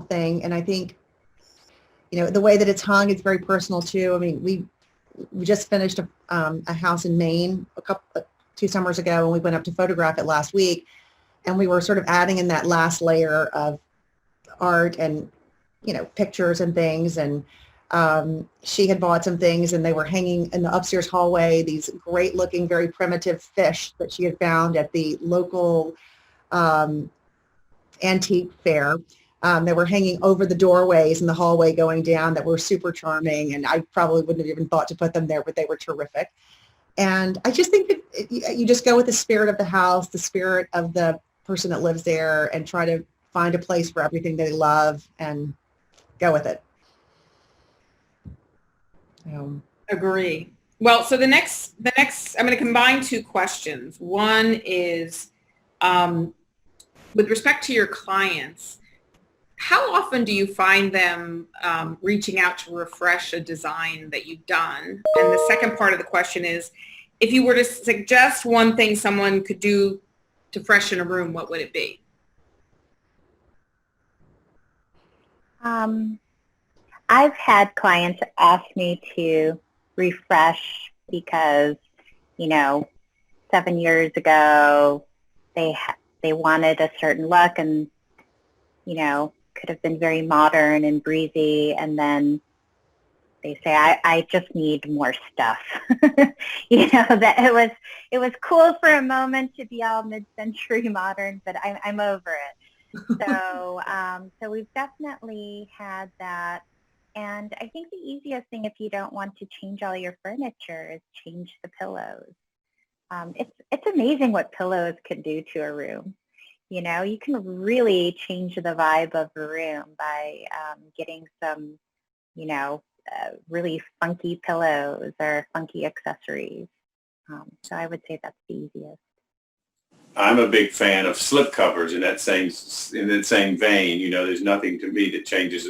thing. And I think, the way that it's hung, it's very personal too. I mean, we just finished a house in Maine 2 summers ago, and we went up to photograph it last week, and we were sort of adding in that last layer of art and, pictures and things. And she had bought some things, and they were hanging in the upstairs hallway, these great looking, very primitive fish that she had found at the local antique fair. They were hanging over the doorways in the hallway going down, that were super charming, and I probably wouldn't have even thought to put them there, but they were terrific. And I just think that you just go with the spirit of the house, the spirit of the person that lives there, and try to find a place for everything they love and go with it. Agree. Well, so the next, I'm going to combine 2 questions. One is, with respect to your clients, how often do you find them reaching out to refresh a design that you've done? And the second part of the question is, if you were to suggest one thing someone could do to freshen a room, what would it be? I've had clients ask me to refresh because, 7 years ago they wanted a certain look and, could have been very modern and breezy, and then they say, I just need more stuff. That it was cool for a moment to be all mid-century modern, but I'm over it. So we've definitely had that. And I think the easiest thing if you don't want to change all your furniture is change the pillows. It's amazing what pillows can do to a room. You can really change the vibe of a room by getting some, really funky pillows or funky accessories. So I would say that's the easiest. I'm a big fan of slip covers in that same vein. There's nothing to me that changes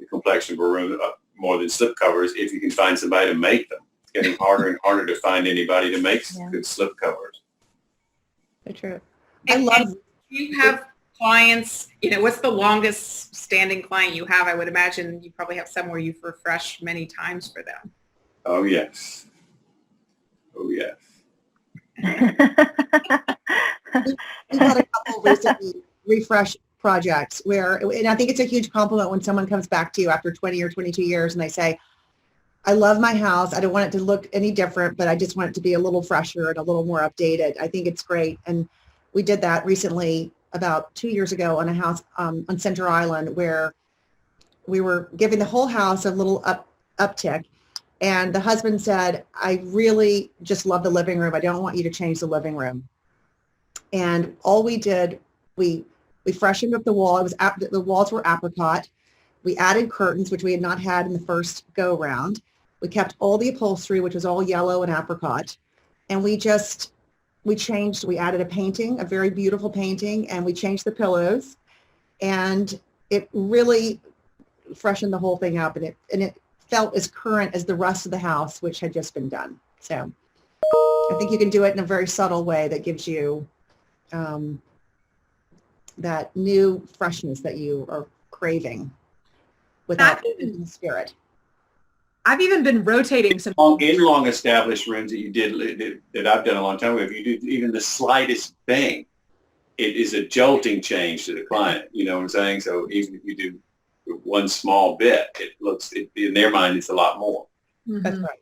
the complexion of a room more than slip covers if you can find somebody to make them. It's getting harder and harder to find anybody to make good slip covers. So true. And I love. you have clients, what's the longest standing client you have? I would imagine you probably have some where you've refreshed many times for them. Oh, yes. Oh, yes. We've had a couple recently refresh projects where, and I think it's a huge compliment when someone comes back to you after 20 or 22 years and they say, I love my house. I don't want it to look any different, but I just want it to be a little fresher and a little more updated. I think it's great. And we did that recently about 2 years ago on a house on Center Island where we were giving the whole house a little uptick. And the husband said, I really just love the living room. I don't want you to change the living room. And all we did, we freshened up the wall. The walls were apricot. We added curtains, which we had not had in the first go round. We kept all the upholstery, which was all yellow and apricot. And we added a painting, a very beautiful painting, and we changed the pillows. And it really freshened the whole thing up, and it felt as current as the rest of the house, which had just been done. So I think you can do it in a very subtle way that gives you that new freshness that you are craving without losing the spirit. I've even been rotating some. In long established rooms that you did, that I've done a long time ago, if you do even the slightest thing, it is a jolting change to the client. You know what I'm saying? So even if you do one small bit, in their mind, it's a lot more. Mm-hmm. That's right.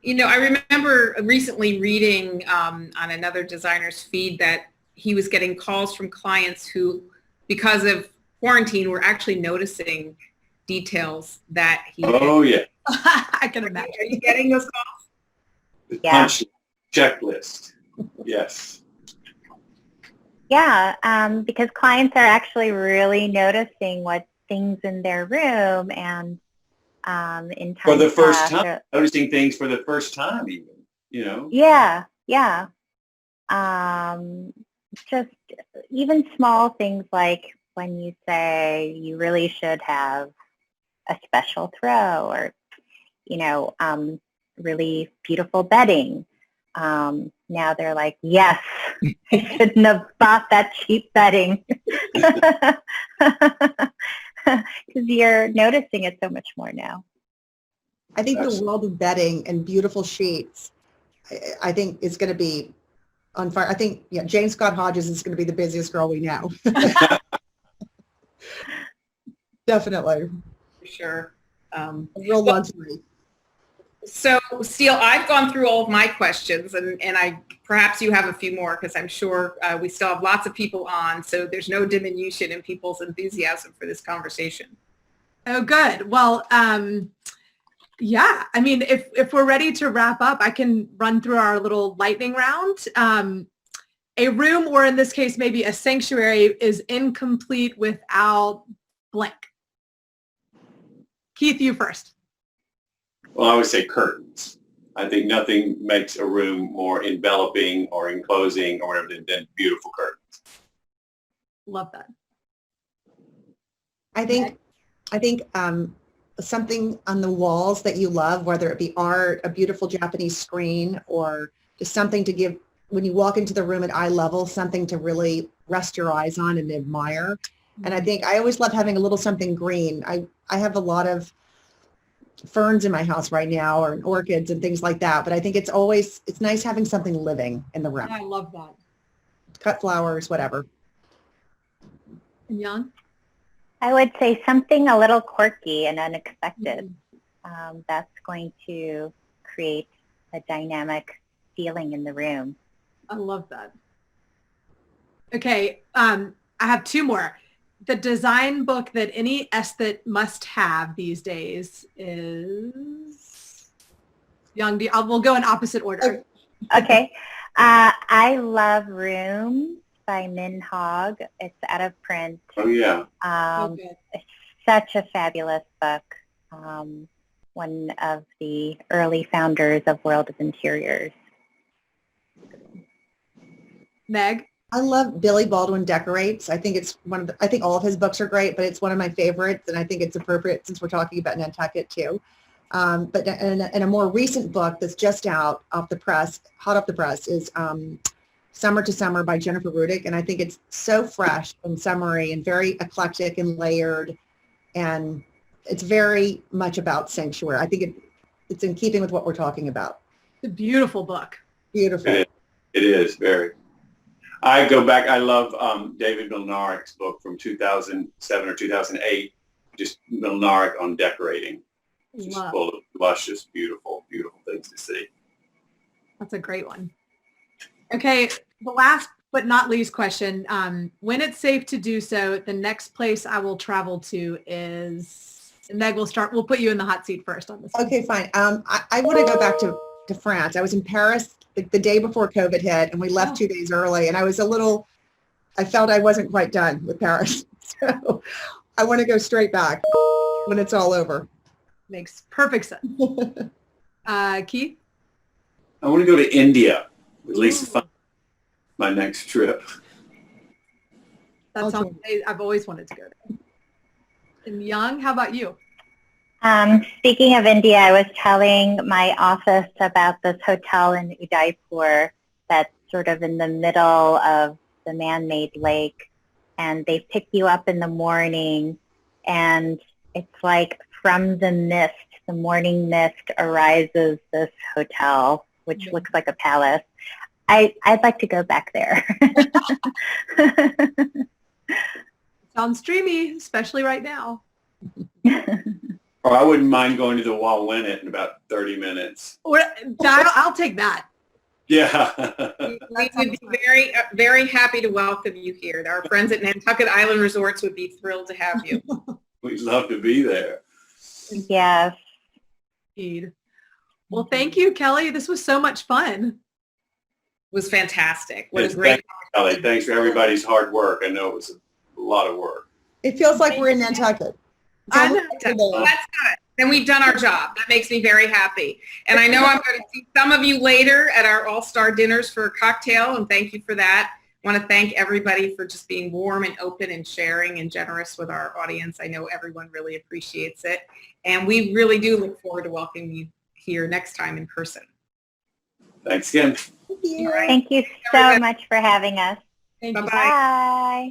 I remember recently reading on another designer's feed that he was getting calls from clients who, because of quarantine, were actually noticing details that he Oh, yeah. I can imagine. Are you getting those calls? The punch checklist. Yes. Yeah, because clients are actually really noticing what things in their room and in time For the first past, time, noticing things for the first time even, Yeah. Just even small things like when you say you really should have a special throw or, really beautiful bedding. Now they're like, yes, I shouldn't have bought that cheap bedding. Because you're noticing it so much more now. I think the world of bedding and beautiful sheets, I think is going to be on fire. I think, Jane Scott Hodges is going to be the busiest girl we know. Definitely. For sure. A real luxury. So, Steele, I've gone through all of my questions, and perhaps you have a few more because I'm sure we still have lots of people on, so there's no diminution in people's enthusiasm for this conversation. Oh, good. Well, yeah, I mean, if we're ready to wrap up, I can run through our little lightning round. A room, or in this case, maybe a sanctuary, is incomplete without blank. Keith, you first. Well, I would say curtains. I think nothing makes a room more enveloping or enclosing or whatever than beautiful curtains. Love that. I think something on the walls that you love, whether it be art, a beautiful Japanese screen, or just something to give, when you walk into the room at eye level, something to really rest your eyes on and admire. And I think I always love having a little something green. I have a lot of ferns in my house right now, or orchids and things like that. But I think it's nice having something living in the room. I love that. Cut flowers, whatever. And Young? I would say something a little quirky and unexpected. That's going to create a dynamic feeling in the room. I love that. Okay, I have two more. The design book that any aesthete must have these days is Young. We'll go in opposite order. Okay. I love Rooms by Min Hogg. It's out of print. Oh, yeah. It's such a fabulous book. One of the early founders of World of Interiors. Meg? I love Billy Baldwin Decorates. I think it's I think all of his books are great, but it's one of my favorites, and I think it's appropriate since we're talking about Nantucket too. But in a more recent book that's just out off the press, hot off the press, is Summer to Summer by Jennifer Rudick, and I think it's so fresh and summery and very eclectic and layered, and it's very much about sanctuary. I think it's in keeping with what we're talking about. It's a beautiful book. Beautiful. It is very. I go back. I love David Milnarik's book from 2007 or 2008, just Milnarik on decorating. Just full of luscious, beautiful, beautiful things to see. That's a great one. Okay, the last but not least question. When it's safe to do so, the next place I will travel to is, and Meg, we'll put you in the hot seat first on this. Okay, fine. I want to go back to France. I was in Paris the day before COVID hit, and we left 2 days early, and I felt I wasn't quite done with Paris. So I want to go straight back when it's all over. Makes perfect sense. Keith? I want to go to India with Lisa Fun, my next trip. That sounds amazing. I've always wanted to go there. And Young, how about you? Speaking of India, I was telling my office about this hotel in Udaipur that's sort of in the middle of the man-made lake, and they pick you up in the morning, and it's like from the mist, the morning mist, arises this hotel, which looks like a palace. I'd like to go back there. Sounds dreamy, especially right now. Or I wouldn't mind going to the Wawinit in about 30 minutes. I'll take that. Yeah. We would be very, very happy to welcome you here. Our friends at Nantucket Island Resorts would be thrilled to have you. We'd love to be there. Yes. Indeed. Well, thank you, Kelly. This was so much fun. It was fantastic. What Yes, a great. thanks, Kelly. Thanks for everybody's hard work. I know it was a lot of work. It feels like we're in Nantucket. I know. That's good. Then we've done our job. That makes me very happy. And I know I'm going to see some of you later at our all-star dinners for a cocktail, and thank you for that. I want to thank everybody for just being warm and open and sharing and generous with our audience. I know everyone really appreciates it. And we really do look forward to welcoming you here next time in person. Thanks again. Thank you. Thank you so much for having us. Thank you. Bye-bye. Bye.